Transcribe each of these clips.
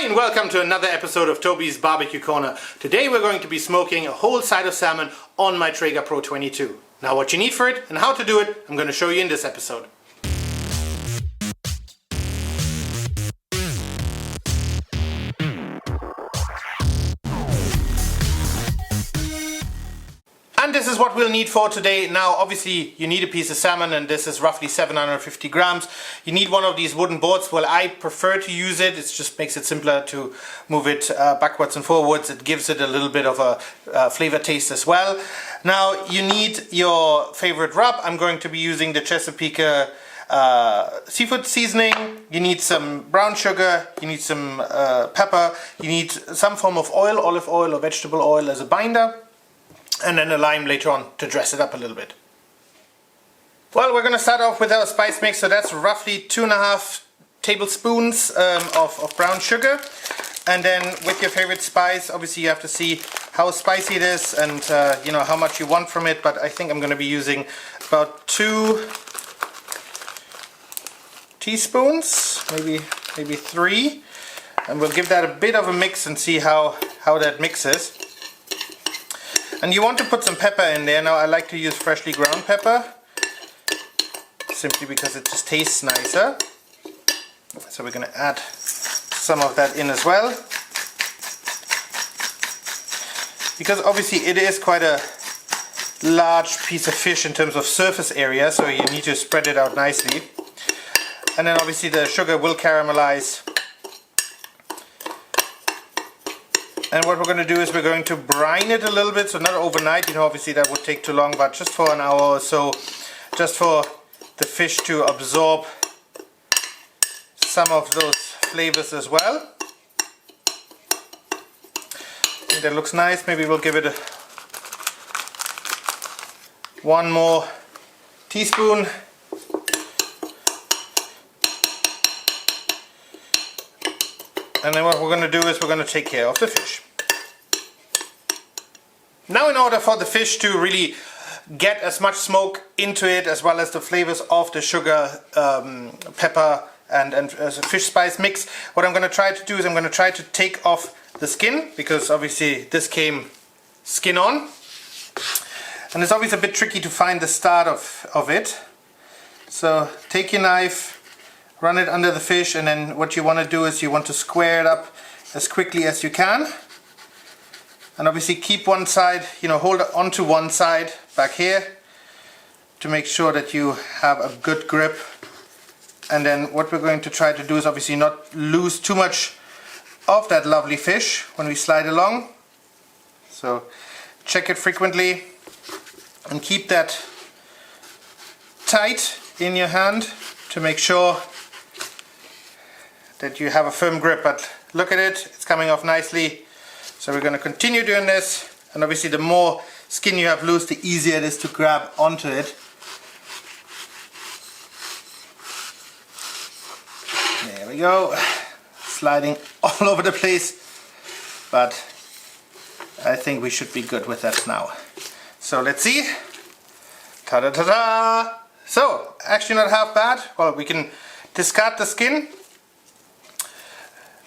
Hi and welcome to another episode of Toby's Barbecue Corner. Today we're going to be smoking a whole side of salmon on my Traeger Pro 22. Now what you need for it and how to do it, I'm going to show you in this episode. And this is what we'll need for today. Now obviously you need a piece of salmon, and this is roughly 750 grams. You need one of these wooden boards. Well, I prefer to use it. It just makes it simpler to move it backwards and forwards. It gives it a little bit of a flavor taste as well. Now you need your favorite rub. I'm going to be using the Chesapeake seafood seasoning. You need some brown sugar, you need some pepper, you need some form of oil, olive oil or vegetable oil as a binder, and then a lime later on to dress it up a little bit. Well, we're going to start off with our spice mix, so that's roughly 2.5 tablespoons of brown sugar. And then with your favorite spice, obviously you have to see how spicy it is and you know how much you want from it, but I think I'm going to be using about 2 teaspoons, maybe 3, and we'll give that a bit of a mix and see how that mixes. And you want to put some pepper in there. Now I like to use freshly ground pepper, simply because it just tastes nicer. So we're going to add some of that in as well, because obviously it is quite a large piece of fish in terms of surface area, so you need to spread it out nicely. And then obviously the sugar will caramelize. And what we're going to do is we're going to brine it a little bit, so not overnight, you know, obviously that would take too long, but just for an hour or so, just for the fish to absorb some of those flavors as well. I think that looks nice. Maybe we'll give it one more teaspoon. And then what we're going to do is we're going to take care of the fish. Now in order for the fish to really get as much smoke into it as well as the flavors of the sugar, pepper and fish spice mix, what I'm going to try to do is I'm going to try to take off the skin, because obviously this came skin on. And it's always a bit tricky to find the start of it. So take your knife, run it under the fish, and then what you want to do is you want to square it up as quickly as you can. And obviously keep one side, you know, hold on to one side back here to make sure that you have a good grip. And then what we're going to try to do is obviously not lose too much of that lovely fish when we slide along. So check it frequently and keep that tight in your hand to make sure that you have a firm grip. But look at it, it's coming off nicely. So we're going to continue doing this, and obviously the more skin you have loose, the easier it is to grab onto it. There we go, sliding all over the place, but I think we should be good with that now. So let's see. Ta-da-ta-da! So, actually not half bad. Well, we can discard the skin,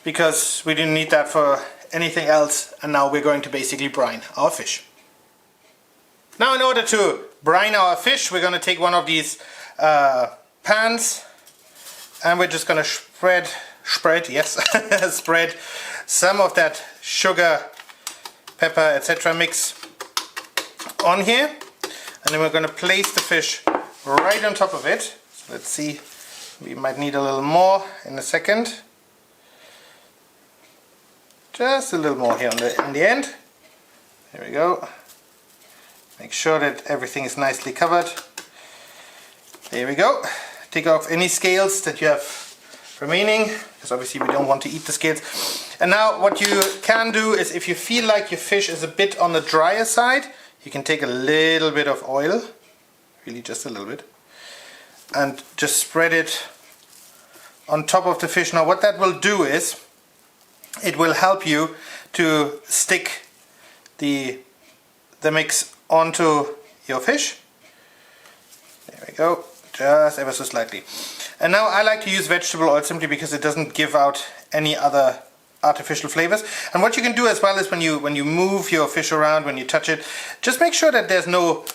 because we didn't need that for anything else, and now we're going to basically brine our fish. Now in order to brine our fish, we're going to take one of these pans, and we're just going to spread some of that sugar, pepper, etc. mix on here, and then we're going to place the fish right on top of it. So let's see, we might need a little more in a second. Just a little more here on the end. There we go. Make sure that everything is nicely covered. There we go. Take off any scales that you have remaining, because obviously we don't want to eat the scales. And now what you can do is, if you feel like your fish is a bit on the drier side, you can take a little bit of oil, really just a little bit, and just spread it on top of the fish. Now what that will do is, it will help you to stick the mix onto your fish. There we go, just ever so slightly. And now I like to use vegetable oil simply because it doesn't give out any other artificial flavors. And what you can do as well is when you move your fish around, when you touch it, just make sure that there's no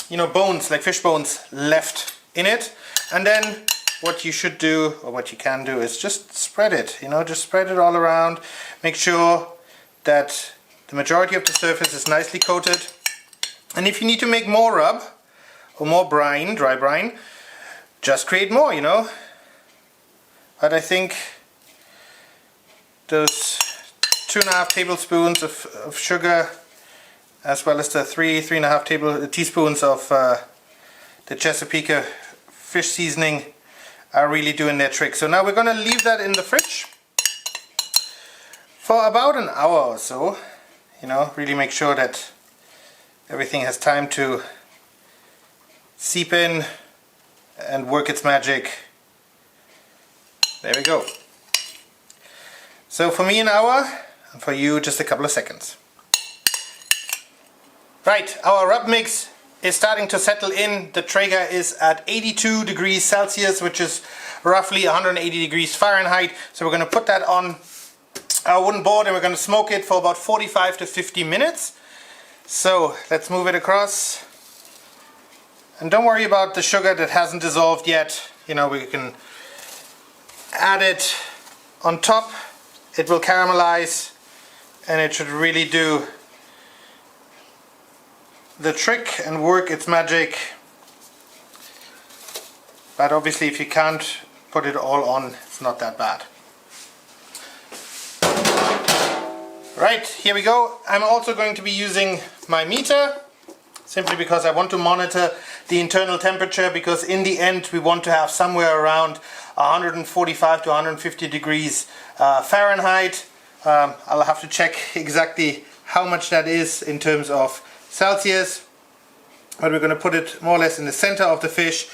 bones, like fish bones, left in it. And then what you should do, or what you can do, is just spread it, just spread it all around. Make sure that the majority of the surface is nicely coated. And if you need to make more rub or more brine, dry brine, just create more, But I think those 2.5 tablespoons of sugar, as well as the 3.5 teaspoons of the Chesapeake fish seasoning, are really doing their trick. So now we're going to leave that in the fridge for about an hour or so. Really make sure that everything has time to seep in and work its magic. There we go. So for me an hour, and for you just a couple of seconds. Right, our rub mix is starting to settle in. The Traeger is at 82 degrees Celsius, which is roughly 180 degrees Fahrenheit. So we're going to put that on our wooden board and we're going to smoke it for about 45 to 50 minutes. So let's move it across. And don't worry about the sugar that hasn't dissolved yet. We can add it on top. It will caramelize and it should really do the trick and work its magic. But obviously if you can't put it all on, it's not that bad. Right, here we go. I'm also going to be using my meter, simply because I want to monitor the internal temperature, because in the end we want to have somewhere around 145 to 150 degrees Fahrenheit. I'll have to check exactly how much that is in terms of Celsius, but we're going to put it more or less in the center of the fish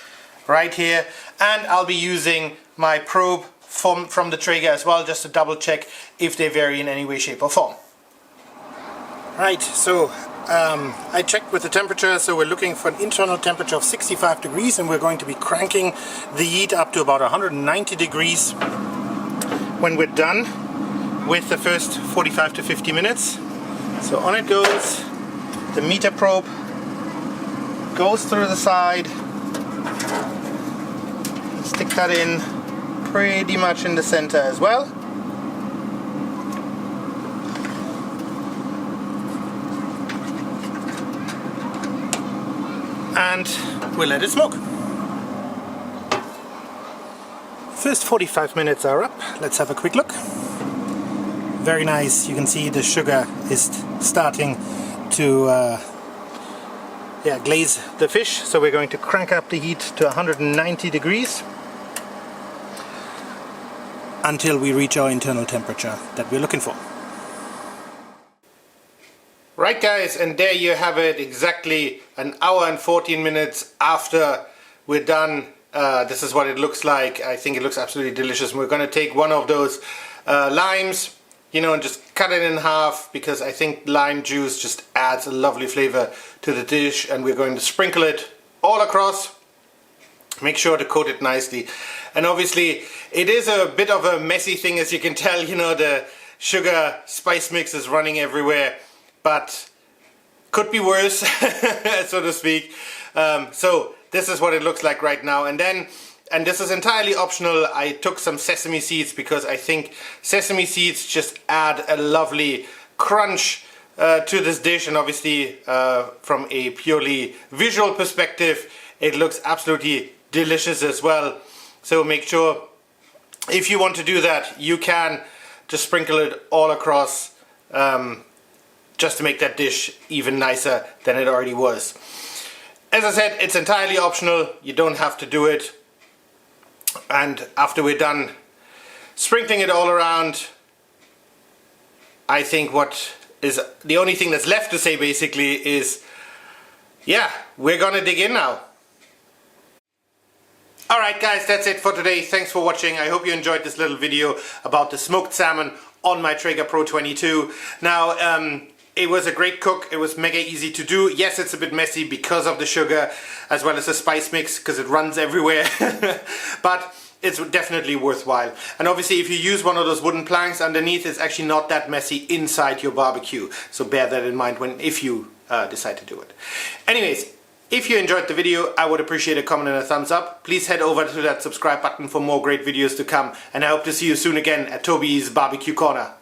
right here, and I'll be using my probe from the Traeger as well, just to double check if they vary in any way, shape or form. Right, so I checked with the temperature, so we're looking for an internal temperature of 65 degrees, and we're going to be cranking the heat up to about 190 degrees when we're done with the first 45 to 50 minutes. So on it goes. The meter probe goes through the side. Stick that in pretty much in the center as well. And we'll let it smoke. First 45 minutes are up. Let's have a quick look. Very nice. You can see the sugar is starting to glaze the fish, so we're going to crank up the heat to 190 degrees until we reach our internal temperature that we're looking for. Right guys, and there you have it, exactly an hour and 14 minutes after we're done. This is what it looks like. I think it looks absolutely delicious. We're going to take one of those limes, and just cut it in half, because I think lime juice just adds a lovely flavor to the dish, and we're going to sprinkle it all across. Make sure to coat it nicely. And obviously it is a bit of a messy thing, as you can tell, the sugar spice mix is running everywhere, but could be worse, so to speak. So this is what it looks like right now. And this is entirely optional. I took some sesame seeds because I think sesame seeds just add a lovely crunch to this dish, and obviously from a purely visual perspective it looks absolutely delicious as well. So make sure, if you want to do that, you can just sprinkle it all across, just to make that dish even nicer than it already was. As I said, it's entirely optional. You don't have to do it. And after we're done sprinkling it all around, I think what is the only thing that's left to say basically is, yeah, we're gonna dig in now. Alright guys, that's it for today. Thanks for watching. I hope you enjoyed this little video about the smoked salmon on my Traeger Pro 22. Now, it was a great cook. It was mega easy to do. Yes, it's a bit messy because of the sugar as well as the spice mix, because it runs everywhere. But it's definitely worthwhile. And obviously if you use one of those wooden planks underneath, it's actually not that messy inside your barbecue. So bear that in mind if you decide to do it. Anyways, if you enjoyed the video, I would appreciate a comment and a thumbs up. Please head over to that subscribe button for more great videos to come. And I hope to see you soon again at Toby's Barbecue Corner.